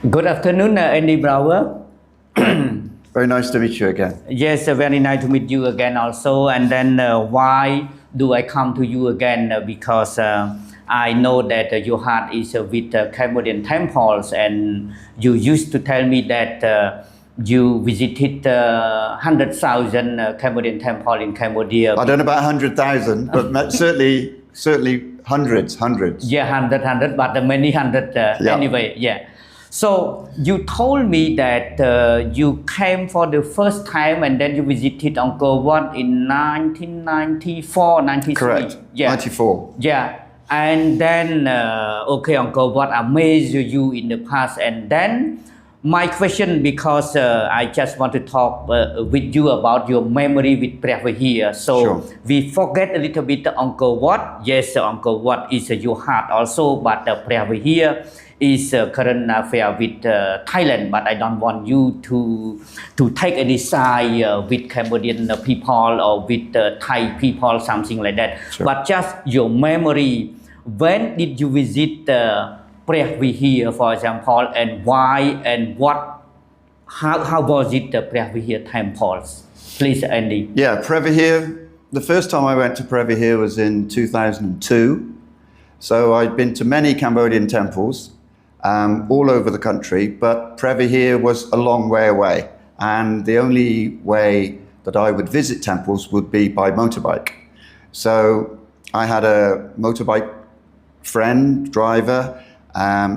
Good afternoon, Andy Brouwer. Very nice to meet you again. Yes, very nice to meet you again also. And then why do I come to you again? Because I know that your heart is with Cambodian temples, and you used to tell me that you visited 100,000 Cambodian temple in Cambodia. I don't know about 100,000, but certainly hundreds. Yeah, hundred, but many hundred anyway. Yeah. So you told me that you came for the first time and then you visited Angkor Wat in 1994, 93. Correct. Yeah. 94. Yeah. And then, Angkor Wat amazed you in the past. And then my question, because I just want to talk with you about your memory with Preah Vihear. So sure. We forget a little bit Angkor Wat. Yes, Angkor Wat is your heart also, but Preah Vihear is current affair with Thailand, but I don't want you to take any side with Cambodian people or with Thai people, something like that. Sure. But just your memory, when did you visit Preah Vihear, for example, and why and what? How was it the Preah Vihear temples? Please, Andy. Yeah, Preah Vihear. The first time I went to Preah Vihear was in 2002. So I'd been to many Cambodian temples. All over the country, but Preah Vihear was a long way away, and the only way that I would visit temples would be by motorbike. So I had a motorbike friend, driver,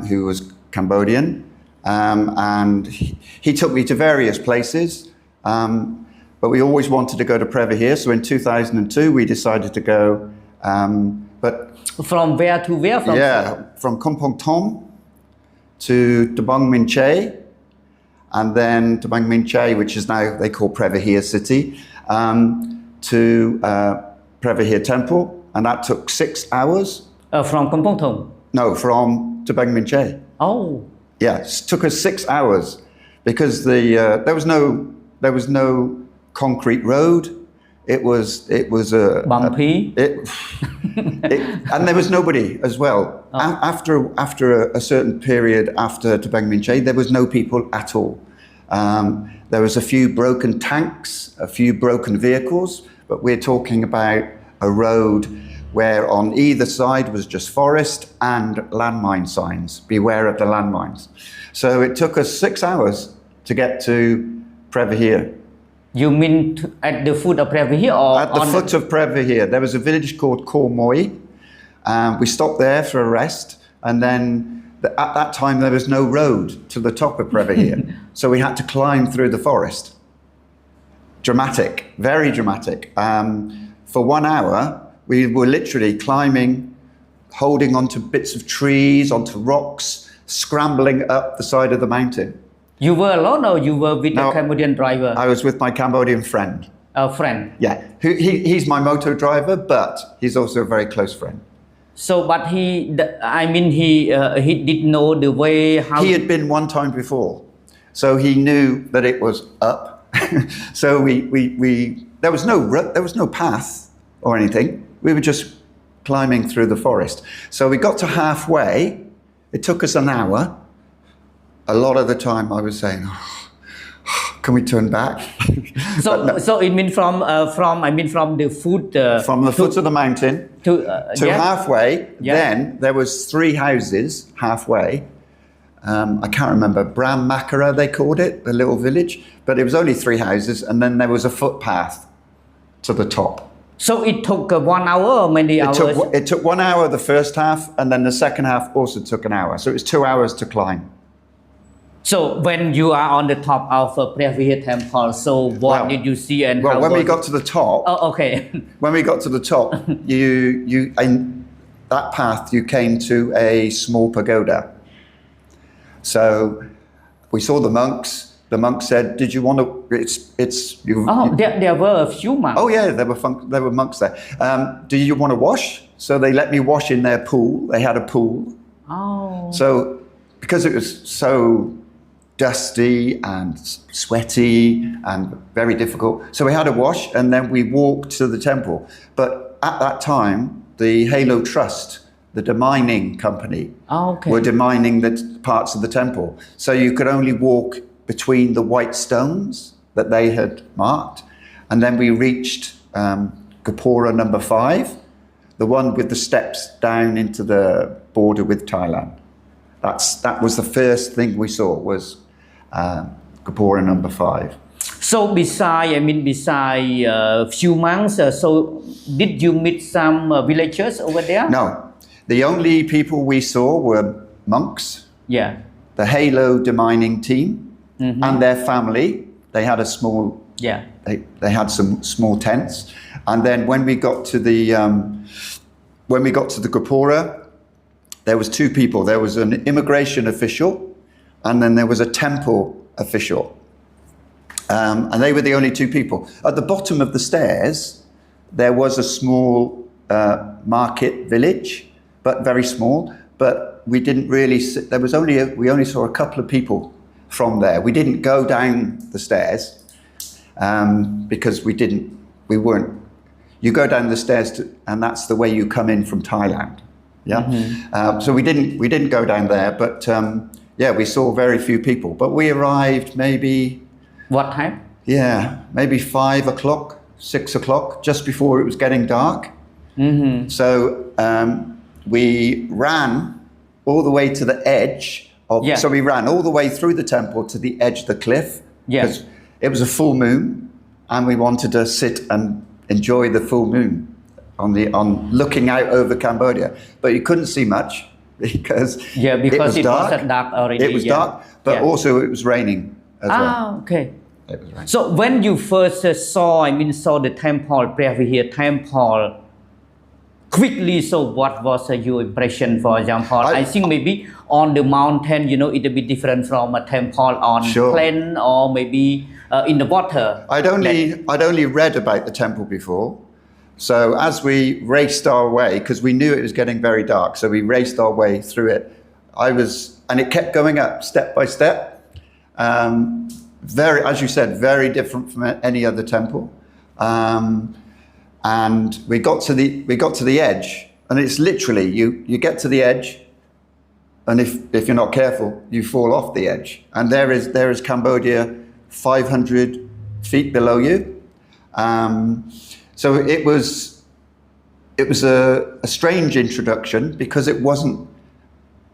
who was Cambodian, and he took me to various places, but we always wanted to go to Preah Vihear, so in 2002 we decided to go, but... From where to where? From Kampong Thom to Dabong Min Chey, and then Dabong Min Chey, which is now they call Preah Vihear City, to Preah Vihear Temple, and that took 6 hours. From Kampong Thom? No, from Dabong Min Chey. Oh. Yes, it took us 6 hours because there was no concrete road. It was bumpy. And there was nobody as well. Oh. After a certain period after Dabong Min Chey, there was no people at all. There was a few broken tanks, a few broken vehicles, but we're talking about a road where on either side was just forest and landmine signs. Beware of the landmines. So it took us 6 hours to get to Preah Vihear. You mean at the foot of Preah Vihear or at the foot of Preah Vihear? There was a village called Khor Moi. We stopped there for a rest, and then at that time there was no road to the top of Preah Vihear, so we had to climb through the forest. Dramatic, very dramatic. For 1 hour, we were literally climbing, holding onto bits of trees, onto rocks, scrambling up the side of the mountain. You were alone or you were with a Cambodian driver? I was with my Cambodian friend. A friend? Yeah. He's my moto driver, but he's also a very close friend. So, but he did know the way how... He had been one time before, so he knew that it was up. So there was no path or anything. We were just climbing through the forest. So we got to halfway. It took us an hour. A lot of the time I was saying, can we turn back? So it means from the foot... from the foot of the mountain to halfway. Yeah. Then there was 3 houses halfway. I can't remember, Bram Makara they called it, the little village. But it was only 3 houses, and then there was a footpath to the top. So it took 1 hour or many hours? It took 1 hour the first half, and then the second half also took an hour. So it was 2 hours to climb. So when you are on the top of Preah Vihear Temple, so what did you see and how when we got to the top... Oh, okay. When we got to the top, in that path, you came to a small pagoda. So we saw the monks. The monk said, "Did you want to?" There were a few monks. Oh yeah, there were monks there. Do you want to wash? So they let me wash in their pool. They had a pool. Oh. So because it was so dusty and sweaty and very difficult, so we had a wash, and then we walked to the temple. But at that time, the Halo Trust the demining company, Okay. were demining the parts of the temple. So you could only walk between the white stones that they had marked. And then we reached Gapora number 5, the one with the steps down into the border with Thailand. That was the first thing we saw, was Gapora number 5. So beside few months, so did you meet some villagers over there? No, the only people we saw were monks, Yeah. the Halo demining team, and their family. They had a small, Yeah. they had some small tents. And then when we got to the Gapora, there was 2 people. There was an immigration official, and then there was a temple official. And they were the only 2 people. At the bottom of the stairs, there was a small market village, but very small. But we didn't really see, we only saw a couple of people from there. We didn't go down the stairs because we weren't. You go down the stairs and that's the way you come in from Thailand. Yeah. So we didn't go down there, but yeah, we saw very few people. But we arrived maybe. What time? Yeah, maybe 5 o'clock, 6 o'clock, just before it was getting dark. So we ran all the way to the edge of. Yeah. So we ran all the way through the temple to the edge of the cliff. Yeah. Because it was a full moon, and we wanted to sit and enjoy the full moon on looking out over Cambodia. But you couldn't see much because because it was dark. Dark already. It was dark, but also it was raining as well. Okay. It was raining. So when you first saw the temple, Preah Vihear Temple, quickly, so what was your impression, for example? I think maybe on the mountain, it will be different from a temple on plain or maybe in the water. I'd only read about the temple before. So as we raced our way, because we knew it was getting very dark, so we raced our way through it. And it kept going up step by step. Very, as you said, very different from any other temple. And we got to the edge, and it's literally you get to the edge, and if you're not careful, you fall off the edge. And there is Cambodia 500 feet below you. So it was a strange introduction because it wasn't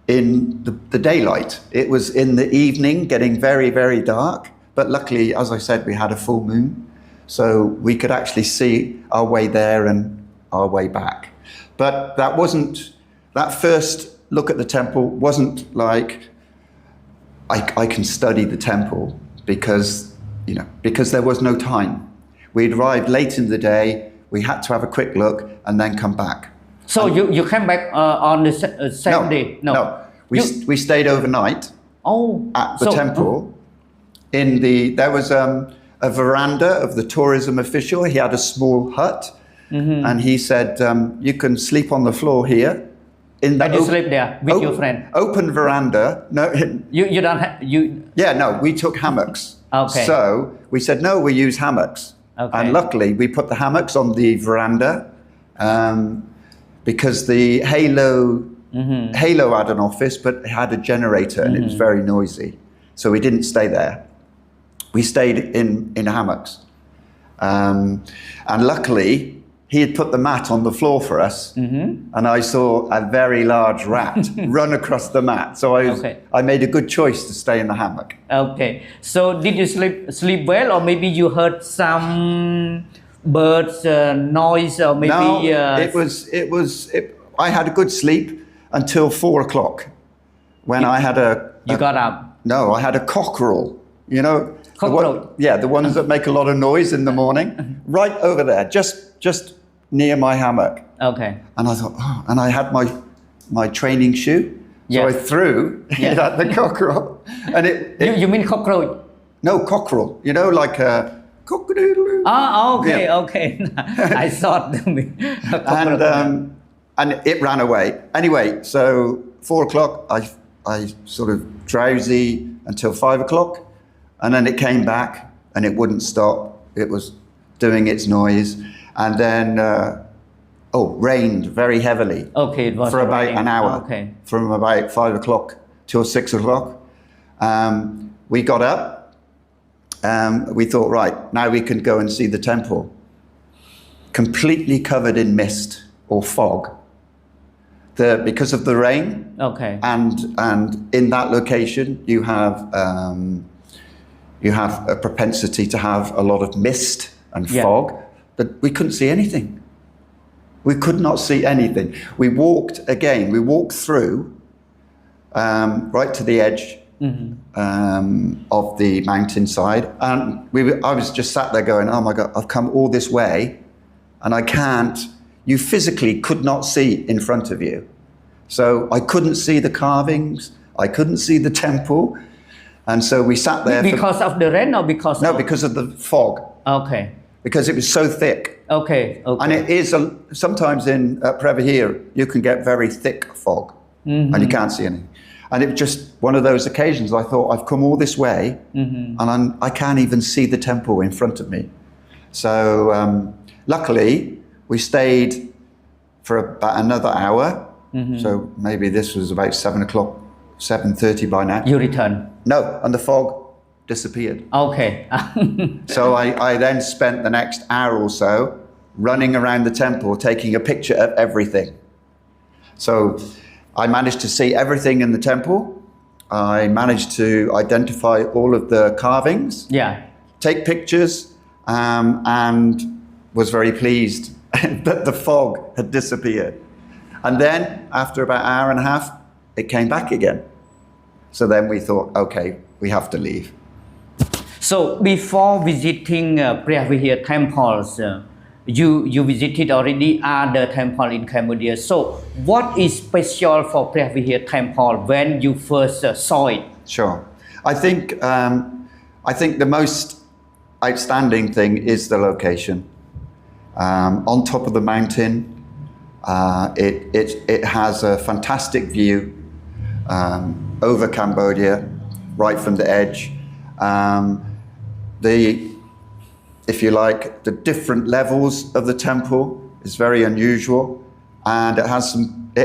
in the daylight. It was in the evening, getting very, very dark. But luckily, as I said, we had a full moon, so we could actually see our way there and our way back. But that first look at the temple wasn't like, I can study the temple because there was no time. We'd arrived late in the day, we had to have a quick look and then come back. So you came back on the same day? No. We stayed overnight at the temple. There was a veranda of the tourism official. He had a small hut, and he said, you can sleep on the floor here. And you sleep there with your friend? Open veranda. No, you don't have, Yeah, no, we took hammocks. Okay. So we said, no, we use hammocks. Okay. And luckily, we put the hammocks on the veranda because the Halo had an office, but it had a generator and it was very noisy. So we didn't stay there. We stayed in hammocks. And luckily, he had put the mat on the floor for us, and I saw a very large rat run across the mat. So I made a good choice to stay in the hammock. Okay. So did you sleep well, or maybe you heard some birds noise, or maybe? No, I had a good sleep until 4 o'clock, when I had You got up? No, I had a cockerel. You know, cockroach? The ones that make a lot of noise in the morning, right over there, just near my hammock. Okay. And I thought, and I had my training shoe, so I threw it at the cockerel, and it. You mean cockroach? No, cockerel. You know, like a cock-a-doodle-doo. Okay. I thought. And it ran away. Anyway, so 4 o'clock, I sort of drowsy until 5 o'clock, and then it came back, and it wouldn't stop. It was doing its noise. And then rained very heavily. Okay, it was for about raining. an hour. Okay. From about 5 o'clock till 6 o'clock. We got up. We thought, right, now we can go and see the temple. Completely covered in mist or fog. Because of the rain. Okay. And in that location, you have a propensity to have a lot of mist and fog, but we couldn't see anything. We could not see anything. We walked through right to the edge of the mountainside, and I was just sat there going, oh my God, I've come all this way, and you physically could not see in front of you. So I couldn't see the carvings, I couldn't see the temple, and so we sat there. Because of the rain or because because of the fog. Okay. Because it was so thick. Okay. And it is, sometimes in Preah Vihear, you can get very thick fog, and you can't see anything. And it was just one of those occasions I thought, I've come all this way, and I can't even see the temple in front of me. So luckily, we stayed for about another hour. So maybe this was about 7 o'clock, 7:30 by now. You returned? No, and the fog disappeared. Okay. So I then spent the next hour or so running around the temple, taking a picture of everything. So I managed to see everything in the temple. I managed to identify all of the carvings. Yeah. Take pictures, and was very pleased that the fog had disappeared. And then after about an hour and a half, it came back again. So then we thought, okay, we have to leave. So before visiting Preah Vihear temples, you visited already other temple in Cambodia. So what is special for Preah Vihear temple when you first saw it? Sure. I think the most outstanding thing is the location. On top of the mountain, it has a fantastic view over Cambodia, right from the edge. If you like, the different levels of the temple is very unusual, and it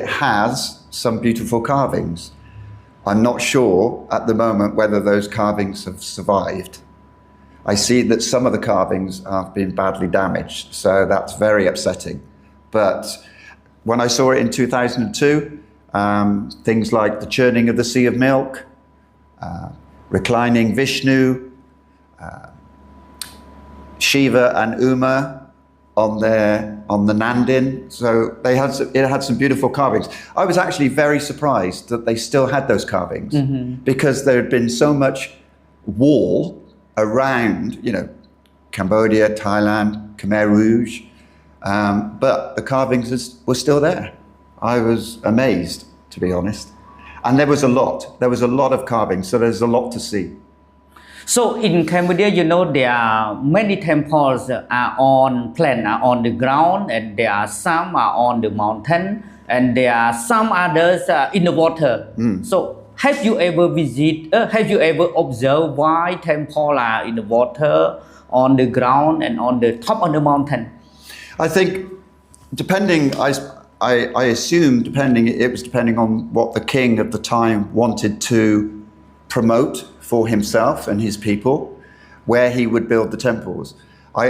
has some beautiful carvings. I'm not sure at the moment whether those carvings have survived. I see that some of the carvings have been badly damaged, so that's very upsetting. But when I saw it in 2002, things like the churning of the sea of milk, reclining Vishnu, Shiva and Uma on the Nandin. So it had some beautiful carvings. I was actually very surprised that they still had those carvings, because there had been so much wall around, Cambodia, Thailand, Khmer Rouge, but the carvings were still there. I was amazed, to be honest. And there was a lot of carvings, so there's a lot to see. So in Cambodia, there are many temples are on plain, are on the ground, and there are some are on the mountain, and there are some others in the water. So have you ever observed why temples are in the water, on the ground, and on the top of the mountain? I think depending, I assume it was depending on what the king of the time wanted to promote for himself and his people, where he would build the temples. My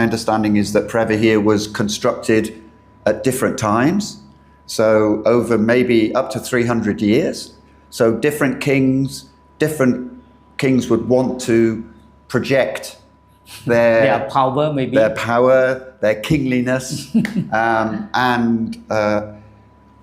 understanding is that Preah Vihear was constructed at different times, so over maybe up to 300 years. So different kings would want to project their power, maybe their power, their kingliness,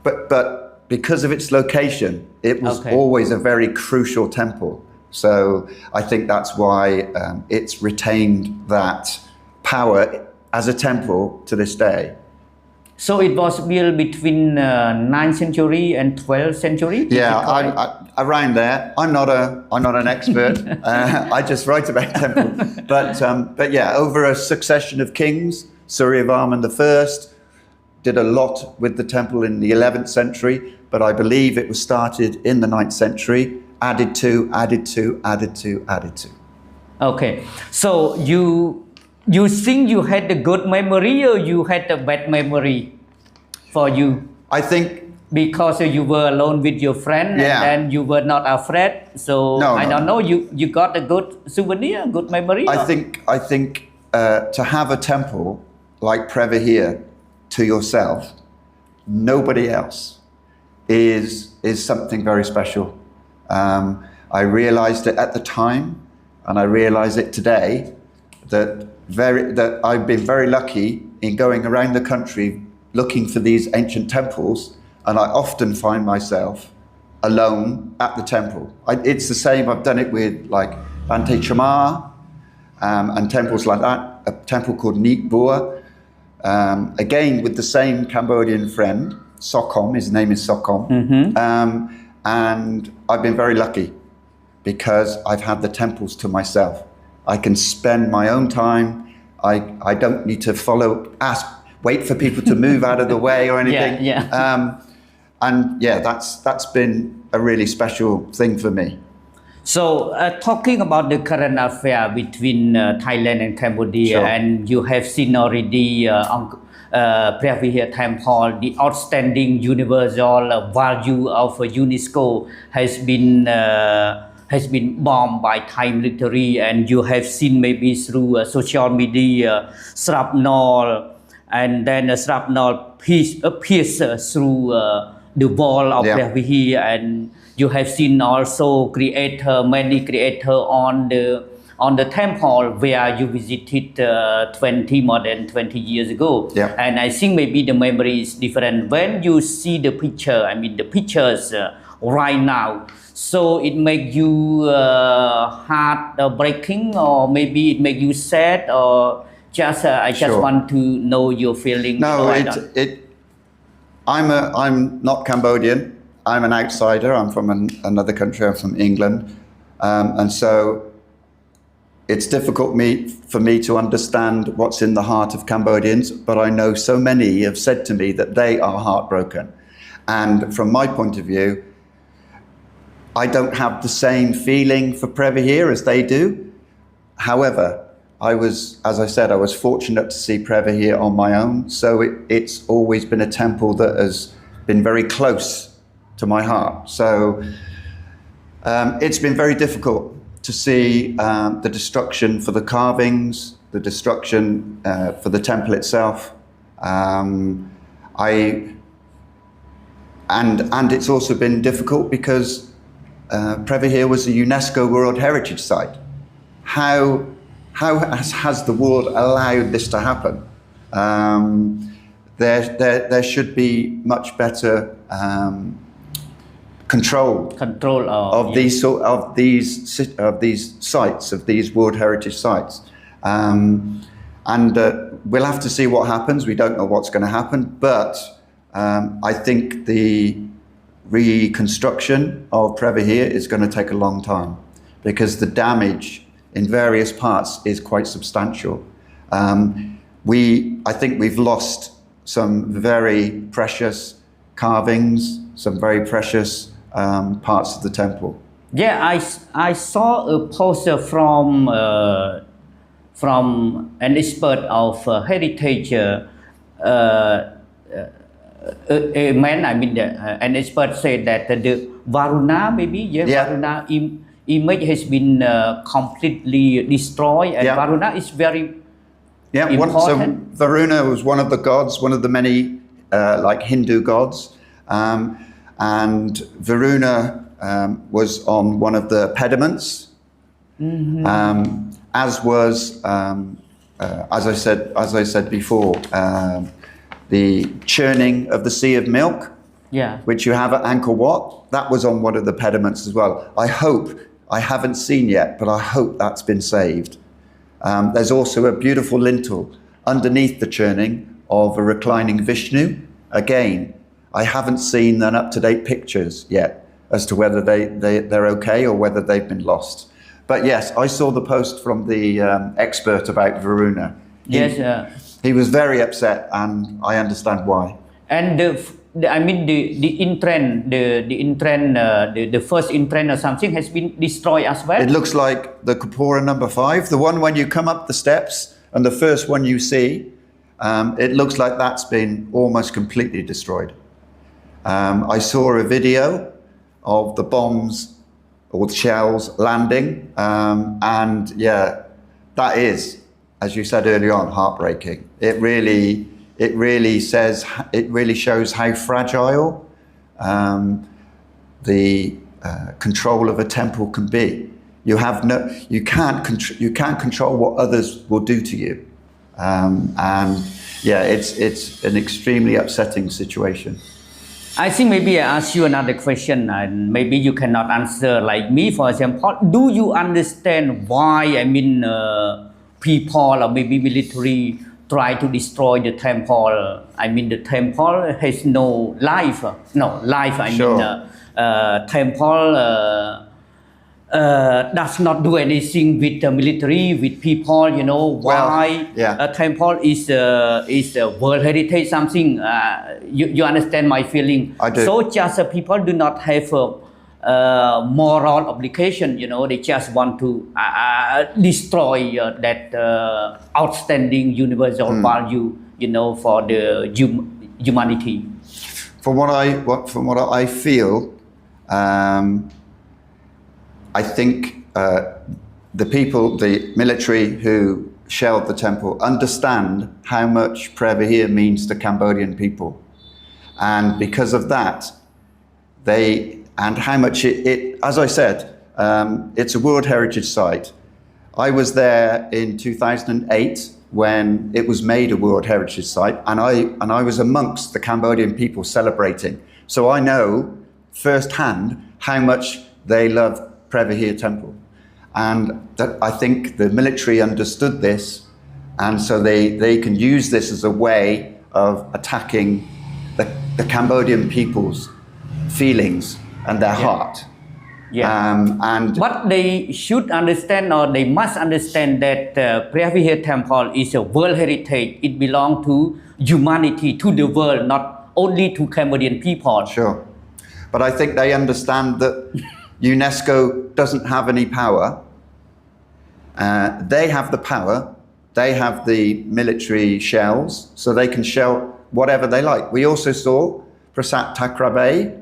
but because of its location, it was always a very crucial temple. So I think that's why it's retained that power as a temple to this day. So it was built between 9th century and 12th century? Yeah, around there. I'm not an expert. I just write about temple. But yeah, over a succession of kings, Surya Varman I did a lot with the temple in the 11th century, but I believe it was started in the 9th century, added to. Okay, so you You think you had a good memory or you had a bad memory for you? I think Because you were alone with your friend Yeah. and then you were not afraid. So No, I no. don't know, you got a good souvenir, good memory? I or- think to have a temple like Preah Vihear to yourself, nobody else, is something very special. I realized it at the time, and I realize it today that I've been very lucky in going around the country looking for these ancient temples, and I often find myself alone at the temple. It's the same. I've done it with like Bante Chamar and temples like that. A temple called Neat Bua. Again with the same Cambodian friend, Sokom. His name is Sokom. And I've been very lucky because I've had the temples to myself. I can spend my own time. I don't need to wait for people to move out of the way or anything. Yeah. And yeah, that's been a really special thing for me. So talking about the current affair between Thailand and Cambodia, Sure. and you have seen already Preah Vihear Temple, the outstanding universal value of UNESCO has been bombed by Thai military, and you have seen maybe through social media shrapnel, and then shrapnel pierced through the wall of Yeah. Preah Vihear, and you have seen also many creators on the temple where you visited more than 20 years ago. Yeah. And I think maybe the memory is different when you see the pictures right now. So it make you heart breaking, or maybe it make you sad, or just I just Sure. want to know your feeling. No, I don't- I'm not Cambodian. I'm an outsider. I'm from another country. I'm from England, and so it's difficult for me to understand what's in the heart of Cambodians. But I know so many have said to me that they are heartbroken, and from my point of view, I don't have the same feeling for Preah Vihear as they do. However, as I said, I was fortunate to see Preah Vihear on my own. So it's always been a temple that has been very close to my heart. So it's been very difficult to see the destruction for the carvings, the destruction for the temple itself. And it's also been difficult because Preah Vihear was a UNESCO World Heritage Site. How has the world allowed this to happen? There should be much better control of these sites, of these World Heritage Sites, and we'll have to see what happens. We don't know what's going to happen, but I think the reconstruction of Preah Vihear is going to take a long time because the damage in various parts is quite substantial. I think we've lost some very precious carvings, some very precious parts of the temple. Yeah, I saw a poster from an expert of heritage, a man. An expert said that the Varuna, Varuna image has been completely destroyed, and Varuna is very important. So Varuna was one of the gods, one of the many like Hindu gods, and Varuna was on one of the pediments, as was as I said before, the churning of the Sea of Milk, which you have at Angkor Wat. That was on one of the pediments as well. I haven't seen yet, but I hope that's been saved. There's also a beautiful lintel underneath the churning of a reclining Vishnu. Again, I haven't seen an up-to-date pictures yet as to whether they're okay or whether they've been lost. But yes, I saw the post from the expert about Varuna. He was very upset, and I understand why. And the first entrance or something has been destroyed as well. It looks like the Kapora number 5, the one when you come up the steps And the first one you see, it looks like that's been almost completely destroyed. I saw a video of the bombs or the shells landing, and yeah, that is, as you said earlier on, heartbreaking. It really shows how fragile the control of a temple can be. You can't control what others will do to you, and yeah, it's an extremely upsetting situation. I think maybe I ask you another question, and maybe you cannot answer like me. For example, do you understand why people or maybe military try to destroy the temple? The temple has no life. Sure. Temple does not do anything with the military, with people. Why? A temple is a World Heritage something. You understand my feeling? I do. So just people do not have a moral obligation. They just want to destroy that outstanding universal value. For the humanity. From what I feel, I think the military who shelled the temple understand how much Preah Vihear means to Cambodian people. And because of that, and how much it as I said, it's a World Heritage Site. I was there in 2008 when it was made a World Heritage Site, and I was amongst the Cambodian people celebrating. So I know firsthand how much they love Preah Vihear Temple. And that I think the military understood this, and so they can use this as a way of attacking the Cambodian people's feelings and their heart. But they should understand, or they must understand, that Preah Vihear Temple is a World Heritage. It belongs to humanity, to the world, not only to Cambodian people. Sure. But I think they understand that UNESCO doesn't have any power. They have the power. They have the military shells, so they can shell whatever they like. We also saw Prasat Takrabe,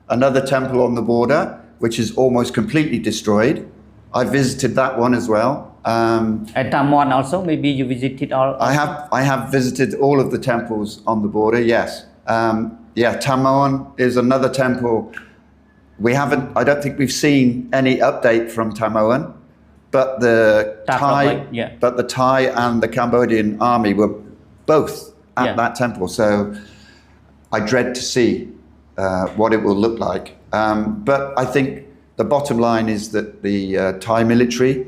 another temple on the border, which is almost completely destroyed. I visited that one as well. At Tamon also, maybe you visited all? I have visited all of the temples on the border, yes. Tamon is another temple. I don't think we've seen any update from Tamon, but the Thai and the Cambodian army were both at that temple. So I dread to see what it will look like. But I think the bottom line is that the Thai military,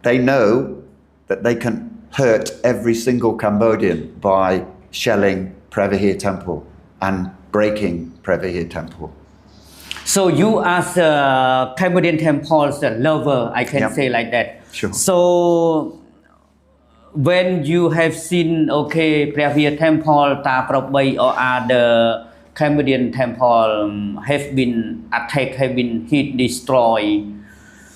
they know that they can hurt every single Cambodian by shelling Preah Vihear Temple and breaking Preah Vihear Temple. So you as a Cambodian temples lover, I can say like that. Sure. So when you have seen, Preah Vihear Temple, Ta Probai, or other Cambodian temple have been attacked, have been hit, destroyed.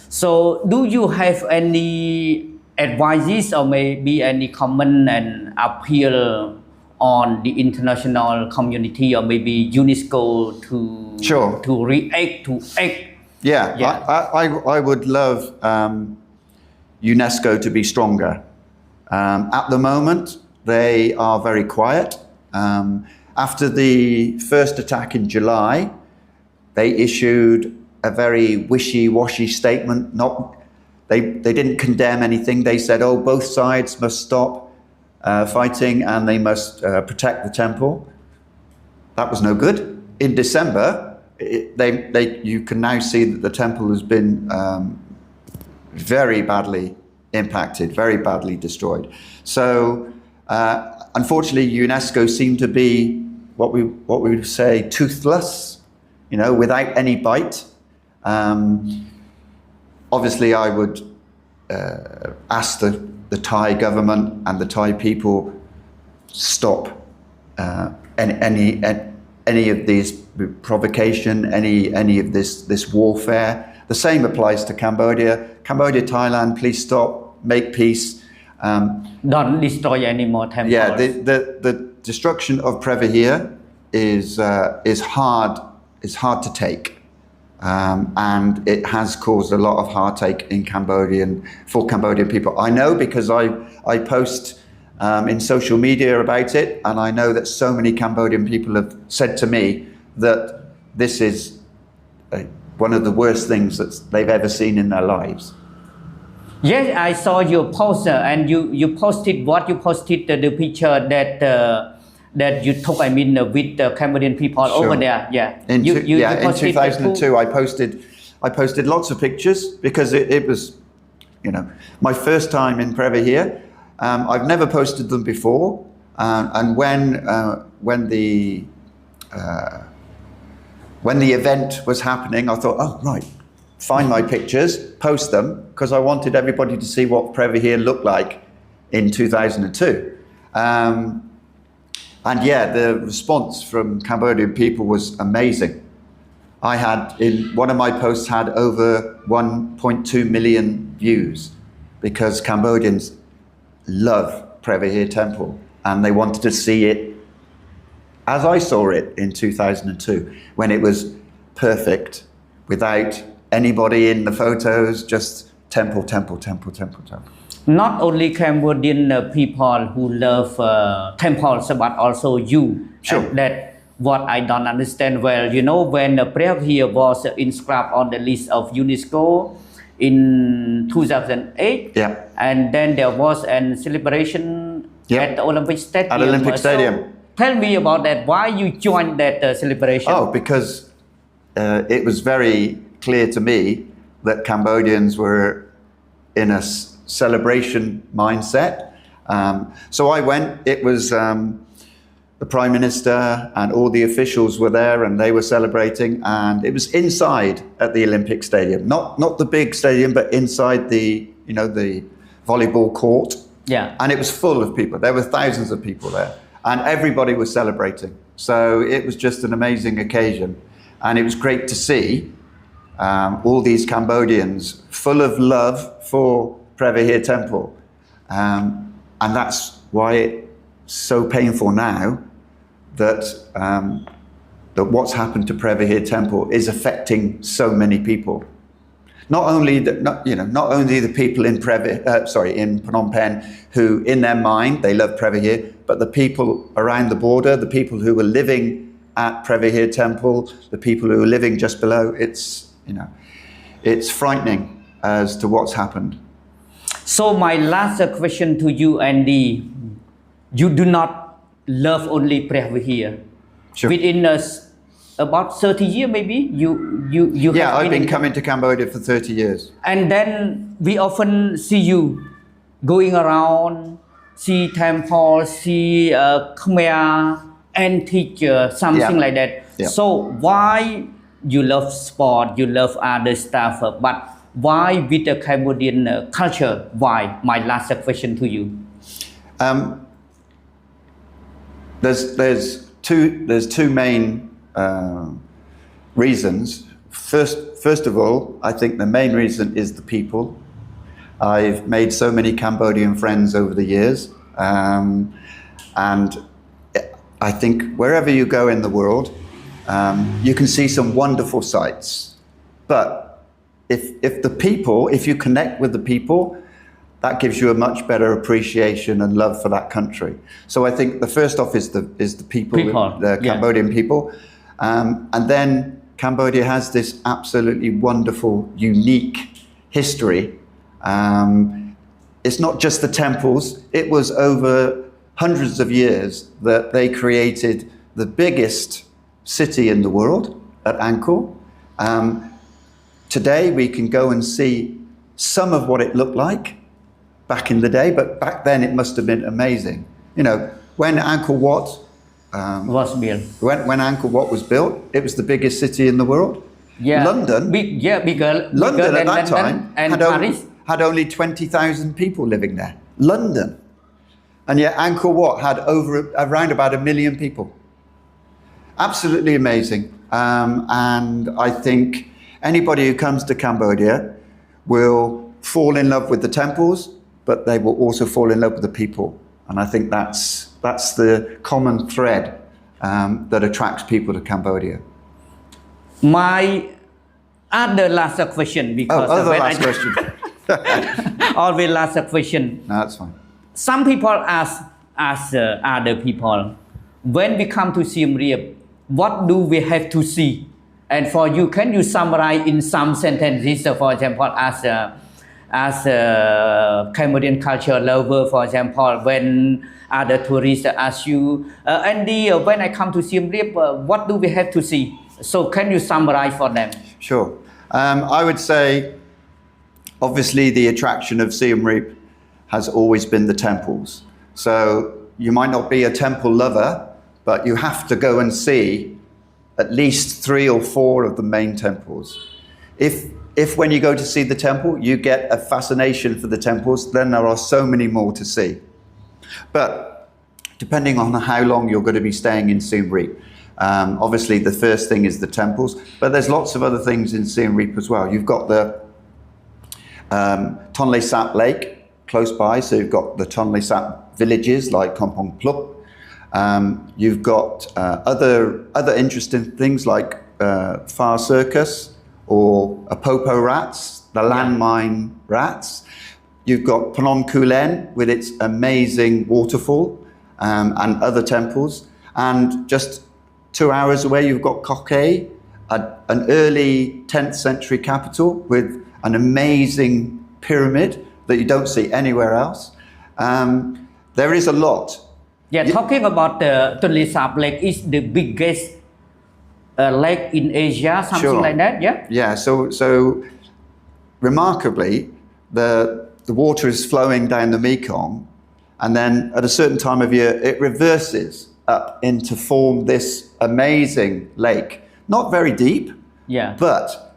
So do you have any advices or maybe any comment and appeal on the international community or maybe UNESCO to react, to act? I would love UNESCO to be stronger. At the moment, they are very quiet. After the first attack in July, they issued a very wishy-washy statement. They didn't condemn anything. They said, both sides must stop fighting and they must protect the temple. That was no good. In December, you can now see that the temple has been very badly impacted, very badly destroyed. So unfortunately, UNESCO seemed to be what we would say toothless, without any bite. Obviously, I would ask the Thai government and the Thai people stop any of these provocation, any of this warfare. The same applies to Cambodia. Cambodia, Thailand, please stop, make peace. Don't destroy any more temples. Yeah, the destruction of Preah Vihear is hard to take. And it has caused a lot of heartache for Cambodian people. I know because I post in social media about it, and I know that so many Cambodian people have said to me that this is one of the worst things that they've ever seen in their lives. Yes, I saw your poster, and you posted the picture that you took, with the Cambodian people Sure. over there. Yeah. In 2002, I posted lots of pictures because it was, my first time in Preah Vihear. I've never posted them before, and when the event was happening, I thought, oh right, find my pictures, post them, because I wanted everybody to see what Preah Vihear looked like in 2002. And yeah, the response from Cambodian people was amazing. One of my posts had over 1.2 million views because Cambodians love Preah Vihear Temple and they wanted to see it as I saw it in 2002, when it was perfect, without anybody in the photos, just temple, temple, temple, temple, temple. Not only Cambodian people who love temples, but also you. Sure. And that what I don't understand well. When Preah Vihear was inscribed on the list of UNESCO in 2008, yeah. And then there was a celebration at the Olympic Stadium. At Olympic Stadium. So tell me about that. Why you joined that celebration? Oh, because it was very clear to me that Cambodians were in a celebration mindset. So I went. It was the Prime Minister and all the officials were there and they were celebrating, and it was inside at the Olympic Stadium, not the big stadium, but inside the volleyball court. Yeah. And it was full of people. There were thousands of people there and everybody was celebrating. So it was just an amazing occasion, and it was great to see all these Cambodians full of love for Preah Vihear Temple. And that's why it's so painful now that what's happened to Preah Vihear Temple is affecting so many people. Not only the people in Phnom Penh who in their mind they love Preah Vihear, but the people around the border, the people who were living at Preah Vihear Temple, the people who were living just below. It's frightening as to what's happened. So my last question to you, Andy, you do not love only Preah Vihear. Sure. Within about 30 years, maybe you Yeah, have I've been coming to Cambodia for 30 years. And then we often see you going around, see temples, see Khmer antique, something like that. Yeah. So why you love sport, you love other stuff, but why with the Cambodian culture? Why? My last question to you. There's two main reasons. First of all, I think the main reason is the people. I've made so many Cambodian friends over the years, and I think wherever you go in the world, you can see some wonderful sights. But if you connect with the people, that gives you a much better appreciation and love for that country. So I think the first off is the people, the Cambodian people. And then Cambodia has this absolutely wonderful, unique history. It's not just the temples. It was over hundreds of years that they created the biggest city in the world at Angkor. Today we can go and see some of what it looked like back in the day, but back then it must have been amazing. When Angkor Wat was built. When Angkor Wat was built, it was the biggest city in the world. Yeah. London. Bigger London than at that time Paris had only 20,000 people living there. London. And yet Angkor Wat had around about 1 million people. Absolutely amazing. And I think anybody who comes to Cambodia will fall in love with the temples, but they will also fall in love with the people. And I think that's the common thread that attracts people to Cambodia. My other last question, because question. always last question. No, that's fine. Some people ask other people, when we come to Siem Reap, what do we have to see? And for you, can you summarize in some sentences, for example, as a Cambodian culture lover, for example, when other tourists ask you, Andy, when I come to Siem Reap, what do we have to see? So can you summarize for them? Sure. I would say, obviously, the attraction of Siem Reap has always been the temples. So you might not be a temple lover, but you have to go and see at least 3 or 4 of the main temples. If when you go to see the temple, you get a fascination for the temples, then there are so many more to see. But depending on how long you're going to be staying in Siem Reap, obviously the first thing is the temples, but there's lots of other things in Siem Reap as well. You've got the Tonle Sap Lake close by, so you've got the Tonle Sap villages like Kampong Pluk. You've got other interesting things like Phar Circus or Apopo rats, the landmine rats. You've got Phnom Kulen with its amazing waterfall and other temples. And just 2 hours away, you've got Koh Kay, an early 10th century capital with an amazing pyramid that you don't see anywhere else. There is a lot. Yeah, talking about the Tonle Sap Lake is the biggest lake in Asia, something like that, yeah? Yeah, so remarkably, the water is flowing down the Mekong, and then at a certain time of year, it reverses up into form this amazing lake. Not very deep, but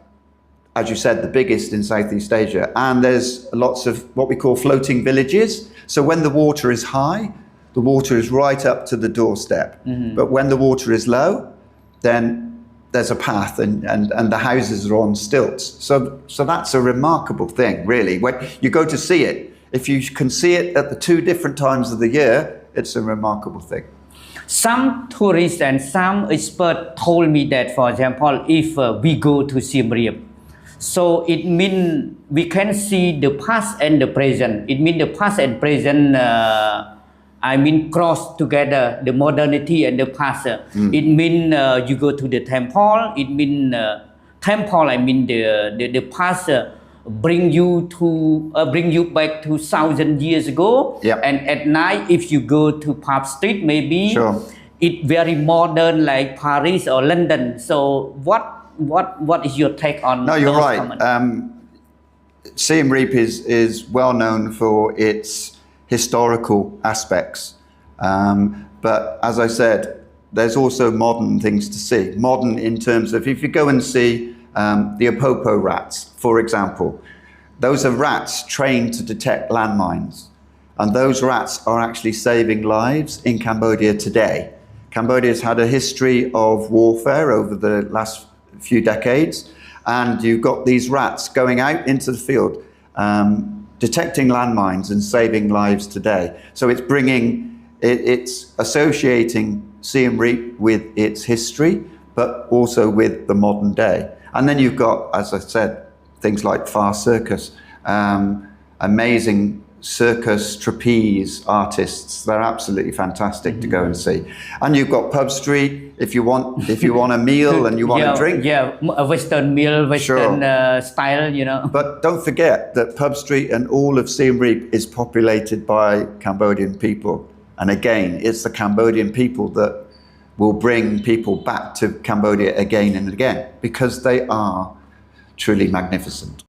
as you said, the biggest in Southeast Asia. And there's lots of what we call floating villages. So when the water is high, the water is right up to the doorstep. Mm-hmm. But when the water is low, then there's a path and the houses are on stilts. So that's a remarkable thing, really. When you go to see it, if you can see it at the 2 different times of the year, it's a remarkable thing. Some tourists and some experts told me that, for example, if we go to Siem Reap, so it means we can see the past and the present. It means the past and present cross together, the modernity and the past. It means you go to the temple. It means the past bring you back to 1,000 years ago. Yep. And at night, if you go to Pub Street, maybe it very modern like Paris or London. So what is your take on? No, you're right. Siem Reap is well known for its historical aspects. But as I said, there's also modern things to see. Modern in terms of, if you go and see the Apopo rats, for example, those are rats trained to detect landmines. And those rats are actually saving lives in Cambodia today. Cambodia's had a history of warfare over the last few decades. And you've got these rats going out into the field, detecting landmines and saving lives today. So it's associating Siem Reap with its history, but also with the modern day. And then you've got, as I said, things like Phar Circus, amazing circus trapeze artists. They're absolutely fantastic to go and see. And you've got Pub Street if you want a meal and you want a drink. Yeah, a Western meal, Western style, you know. But don't forget that Pub Street and all of Siem Reap is populated by Cambodian people. And again, it's the Cambodian people that will bring people back to Cambodia again and again because they are truly magnificent.